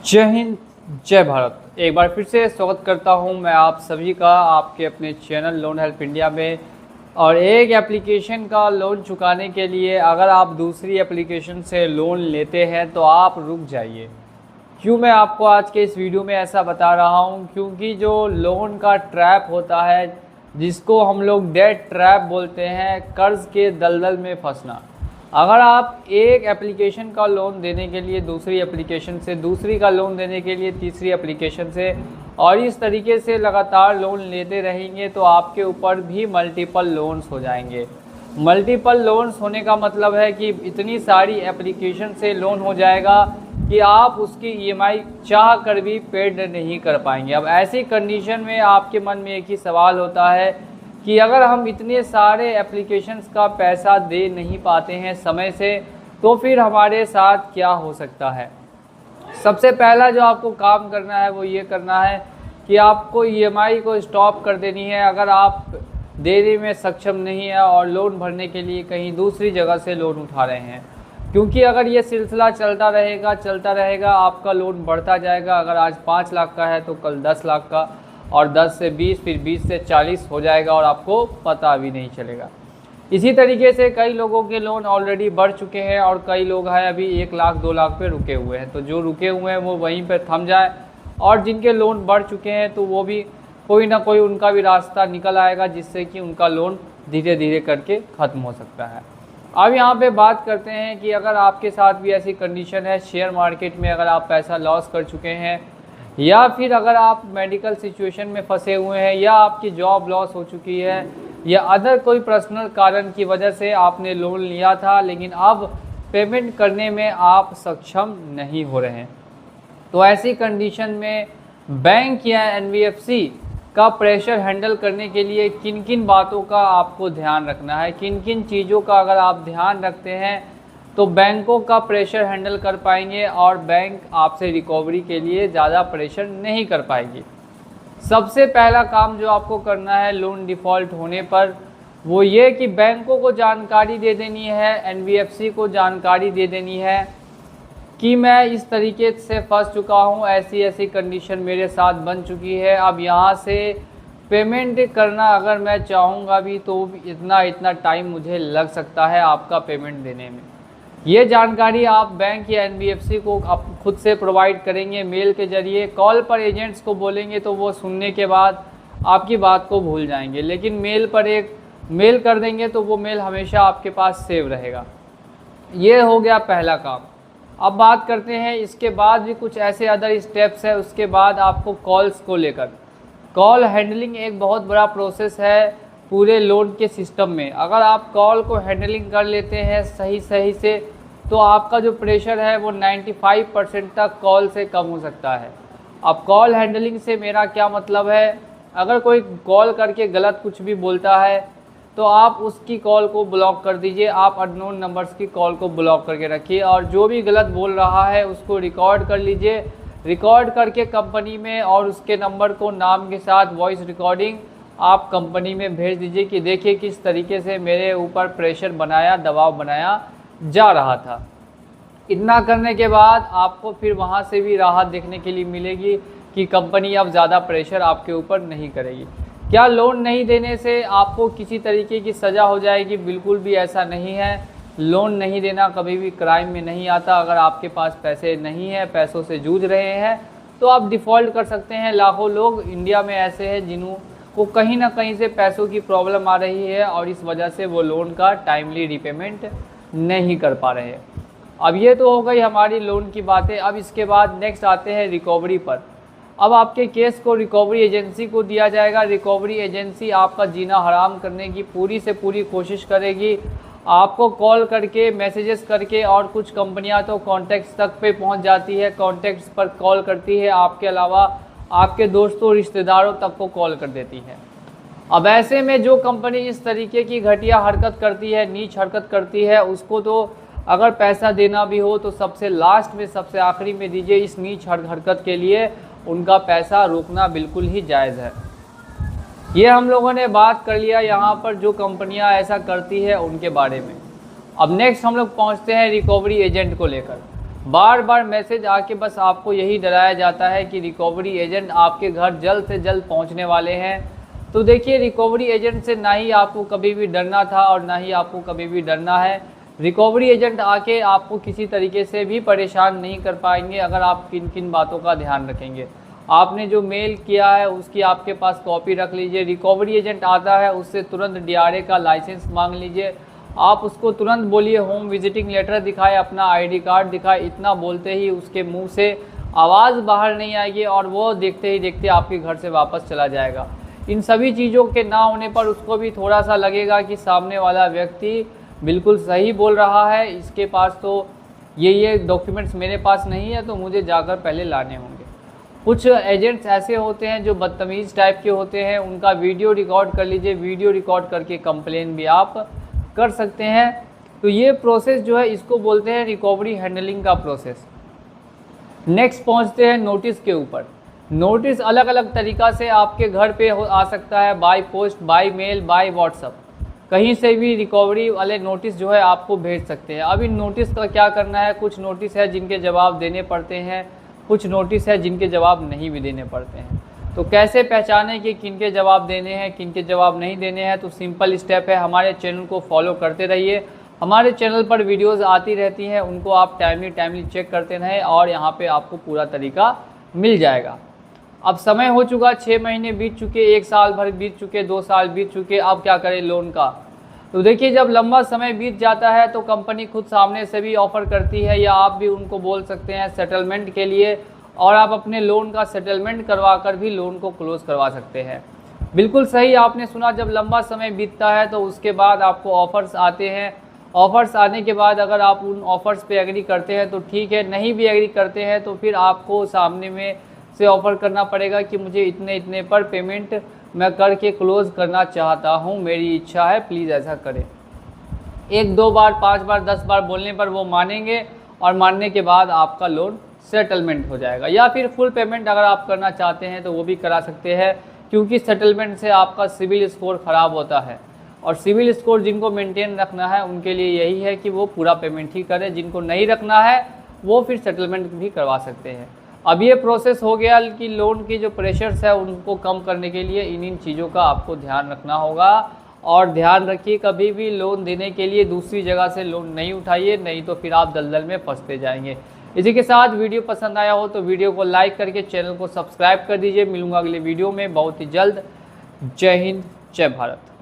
जय हिंद, जय भारत। एक बार फिर से स्वागत करता हूं मैं आप सभी का आपके अपने चैनल लोन हेल्प इंडिया में। और एक एप्लीकेशन का लोन चुकाने के लिए अगर आप दूसरी एप्लीकेशन से लोन लेते हैं तो आप रुक जाइए। क्यों मैं आपको आज के इस वीडियो में ऐसा बता रहा हूं? क्योंकि जो लोन का ट्रैप होता है, जिसको हम लोग डेट ट्रैप बोलते हैं, कर्ज के दलदल में फंसना। अगर आप एक एप्लीकेशन का लोन देने के लिए दूसरी एप्लीकेशन से, दूसरी का लोन देने के लिए तीसरी एप्लीकेशन से, और इस तरीके से लगातार लोन लेते रहेंगे तो आपके ऊपर भी मल्टीपल लोन्स हो जाएंगे। मल्टीपल लोन्स होने का मतलब है कि इतनी सारी एप्लीकेशन से लोन हो जाएगा कि आप उसकी ईएमआई चाह कर भी पेड नहीं कर पाएंगे। अब ऐसी कंडीशन में आपके मन में एक ही सवाल होता है कि अगर हम इतने सारे एप्लीकेशंस का पैसा दे नहीं पाते हैं समय से, तो फिर हमारे साथ क्या हो सकता है। सबसे पहला जो आपको काम करना है वो ये करना है कि आपको ईएमआई को स्टॉप कर देनी है अगर आप देने में सक्षम नहीं है और लोन भरने के लिए कहीं दूसरी जगह से लोन उठा रहे हैं। क्योंकि अगर ये सिलसिला चलता रहेगा आपका लोन बढ़ता जाएगा। अगर आज 5 लाख का है तो कल 10 लाख का, और 10 से 20, फिर 20 से 40 हो जाएगा और आपको पता भी नहीं चलेगा। इसी तरीके से कई लोगों के लोन ऑलरेडी बढ़ चुके हैं और कई लोग हैं अभी 1 लाख 2 लाख पे रुके हुए हैं। तो जो रुके हुए हैं वो वहीं पर थम जाए, और जिनके लोन बढ़ चुके हैं तो वो भी कोई ना कोई उनका भी रास्ता निकल आएगा जिससे कि उनका लोन धीरे धीरे करके ख़त्म हो सकता है। अब यहाँ पे बात करते हैं कि अगर आपके साथ भी ऐसी कंडीशन है, शेयर मार्केट में अगर आप पैसा लॉस कर चुके हैं, या फिर अगर आप मेडिकल सिचुएशन में फंसे हुए हैं, या आपकी जॉब लॉस हो चुकी है, या अदर कोई पर्सनल कारण की वजह से आपने लोन लिया था लेकिन अब पेमेंट करने में आप सक्षम नहीं हो रहे हैं, तो ऐसी कंडीशन में बैंक या एनबीएफसी का प्रेशर हैंडल करने के लिए किन किन बातों का आपको ध्यान रखना है, किन किन चीज़ों का अगर आप ध्यान रखते हैं तो बैंकों का प्रेशर हैंडल कर पाएंगे और बैंक आपसे रिकवरी के लिए ज़्यादा प्रेशर नहीं कर पाएगी। सबसे पहला काम जो आपको करना है लोन डिफ़ॉल्ट होने पर, वो ये कि बैंकों को जानकारी दे देनी है, एनबीएफसी को जानकारी दे देनी है कि मैं इस तरीके से फंस चुका हूँ, ऐसी ऐसी कंडीशन मेरे साथ बन चुकी है। अब यहाँ से पेमेंट करना अगर मैं चाहूँगा भी तो इतना इतना टाइम मुझे लग सकता है आपका पेमेंट देने में। ये जानकारी आप बैंक या एनबीएफसी को आप खुद से प्रोवाइड करेंगे मेल के ज़रिए। कॉल पर एजेंट्स को बोलेंगे तो वो सुनने के बाद आपकी बात को भूल जाएंगे, लेकिन मेल पर एक मेल कर देंगे तो वो मेल हमेशा आपके पास सेव रहेगा। ये हो गया पहला काम। अब बात करते हैं इसके बाद भी कुछ ऐसे अदर स्टेप्स है। उसके बाद आपको कॉल्स को लेकर, कॉल हैंडलिंग एक बहुत बड़ा प्रोसेस है पूरे लोन के सिस्टम में। अगर आप कॉल को हैंडलिंग कर लेते हैं सही से तो आपका जो प्रेशर है वो 95% तक कॉल से कम हो सकता है। अब कॉल हैंडलिंग से मेरा क्या मतलब है, अगर कोई कॉल करके गलत कुछ भी बोलता है तो आप उसकी कॉल को ब्लॉक कर दीजिए। आप अननोन नंबर्स की कॉल को ब्लॉक करके रखिए, और जो भी गलत बोल रहा है उसको रिकॉर्ड कर लीजिए। रिकॉर्ड करके कंपनी में और उसके नंबर को नाम के साथ वॉइस रिकॉर्डिंग आप कंपनी में भेज दीजिए कि देखिए किस तरीके से मेरे ऊपर प्रेशर बनाया, दबाव बनाया जा रहा था। इतना करने के बाद आपको फिर वहाँ से भी राहत देखने के लिए मिलेगी कि कंपनी अब ज़्यादा प्रेशर आपके ऊपर नहीं करेगी। क्या लोन नहीं देने से आपको किसी तरीके की सज़ा हो जाएगी? बिल्कुल भी ऐसा नहीं है। लोन नहीं देना कभी भी क्राइम में नहीं आता। अगर आपके पास पैसे नहीं हैं, पैसों से जूझ रहे हैं, तो आप डिफ़ॉल्ट कर सकते हैं। लाखों लोग इंडिया में ऐसे हैं जिन्हों को कहीं ना कहीं से पैसों की प्रॉब्लम आ रही है और इस वजह से वो लोन का टाइमली रीपेमेंट नहीं कर पा रहे हैं। अब ये तो हो गई हमारी लोन की बातें। अब इसके बाद नेक्स्ट आते हैं रिकवरी पर। अब आपके केस को रिकवरी एजेंसी को दिया जाएगा। रिकवरी एजेंसी आपका जीना हराम करने की पूरी से पूरी कोशिश करेगी, आपको कॉल करके, मैसेजेस करके, और कुछ कंपनियां तो कॉन्टैक्ट्स तक पे पहुंच जाती है, कॉन्टैक्ट्स पर कॉल करती है, आपके अलावा आपके दोस्तों रिश्तेदारों तक को कॉल कर देती है। अब ऐसे में जो कंपनी इस तरीके की घटिया हरकत करती है, नीच हरकत करती है, उसको तो अगर पैसा देना भी हो तो सबसे लास्ट में, सबसे आखिरी में दीजिए। इस नीच हरकत के लिए उनका पैसा रोकना बिल्कुल ही जायज़ है। ये हम लोगों ने बात कर लिया यहाँ पर जो कंपनियाँ ऐसा करती है उनके बारे में। अब नेक्स्ट हम लोग पहुँचते हैं रिकवरी एजेंट को लेकर। बार बार मैसेज आके बस आपको यही डराया जाता है कि रिकवरी एजेंट आपके घर जल्द से जल्द पहुंचने वाले हैं। तो देखिए, रिकवरी एजेंट से ना ही आपको कभी भी डरना था और ना ही आपको कभी भी डरना है। रिकवरी एजेंट आके आपको किसी तरीके से भी परेशान नहीं कर पाएंगे अगर आप किन किन बातों का ध्यान रखेंगे। आपने जो मेल किया है उसकी आपके पास कॉपी रख लीजिए। रिकवरी एजेंट आता है, उससे तुरंत DRA का लाइसेंस मांग लीजिए। आप उसको तुरंत बोलिए होम विजिटिंग लेटर दिखाए, अपना ID कार्ड दिखाए। इतना बोलते ही उसके मुंह से आवाज़ बाहर नहीं आएगी और वो देखते ही देखते आपके घर से वापस चला जाएगा। इन सभी चीज़ों के ना होने पर उसको भी थोड़ा सा लगेगा कि सामने वाला व्यक्ति बिल्कुल सही बोल रहा है, इसके पास तो ये डॉक्यूमेंट्स मेरे पास नहीं है, तो मुझे जाकर पहले लाने होंगे। कुछ एजेंट्स ऐसे होते हैं जो बदतमीज़ टाइप के होते हैं, उनका वीडियो रिकॉर्ड कर लीजिए। वीडियो रिकॉर्ड करके कंप्लेन भी आप कर सकते हैं। तो ये प्रोसेस जो है इसको बोलते हैं रिकवरी हैंडलिंग का प्रोसेस। नेक्स्ट पहुंचते हैं नोटिस के ऊपर। नोटिस अलग अलग तरीक़ा से आपके घर पे आ सकता है, by post, by mail, by WhatsApp. कहीं से भी रिकवरी वाले नोटिस जो है आपको भेज सकते हैं। अब इन नोटिस का क्या करना है, कुछ नोटिस है जिनके जवाब देने पड़ते हैं, कुछ नोटिस है जिनके जवाब नहीं भी देने पड़ते हैं। तो कैसे पहचानें कि किनके जवाब देने हैं, किनके जवाब नहीं देने हैं? तो सिंपल स्टेप है, हमारे चैनल को फॉलो करते रहिए। हमारे चैनल पर वीडियोस आती रहती हैं, उनको आप टाइमली चेक करते रहें और यहाँ पे आपको पूरा तरीका मिल जाएगा। अब समय हो चुका, 6 महीने बीत चुके, 1 साल भर बीत चुके, 2 साल बीत चुके। अब क्या करें लोन का? तो देखिए, जब लंबा समय बीत जाता है तो कंपनी खुद सामने से भी ऑफ़र करती है, या आप भी उनको बोल सकते हैं सेटलमेंट के लिए, और आप अपने लोन का सेटलमेंट करवा कर भी लोन को क्लोज करवा सकते हैं। बिल्कुल सही आपने सुना, जब लंबा समय बीतता है तो उसके बाद आपको ऑफ़र्स आते हैं। ऑफ़र्स आने के बाद अगर आप उन ऑफ़र्स पे एग्री करते हैं तो ठीक है, नहीं भी एग्री करते हैं तो फिर आपको सामने में से ऑफ़र करना पड़ेगा कि मुझे इतने इतने पर पेमेंट मैं करके क्लोज़ करना चाहता हूँ, मेरी इच्छा है, प्लीज़ ऐसा करें। 1, 2 बार, 5 बार, 10 बार बोलने पर वो मानेंगे और मानने के बाद आपका लोन सेटलमेंट हो जाएगा। या फिर फुल पेमेंट अगर आप करना चाहते हैं तो वो भी करा सकते हैं, क्योंकि सेटलमेंट से आपका सिविल स्कोर ख़राब होता है और सिविल स्कोर जिनको मेंटेन रखना है उनके लिए यही है कि वो पूरा पेमेंट ही करें। जिनको नहीं रखना है वो फिर सेटलमेंट भी करवा सकते हैं। अब ये प्रोसेस हो गया कि लोन की जो प्रेशर्स है उनको कम करने के लिए इन चीज़ों का आपको ध्यान रखना होगा। और ध्यान रखिए, कभी भी लोन देने के लिए दूसरी जगह से लोन नहीं उठाइए, नहीं तो फिर आप दलदल में फंसते जाएंगे। इसी के साथ वीडियो पसंद आया हो तो वीडियो को लाइक करके चैनल को सब्सक्राइब कर दीजिए। मिलूंगा अगले वीडियो में बहुत ही जल्द। जय हिंद, जय भारत।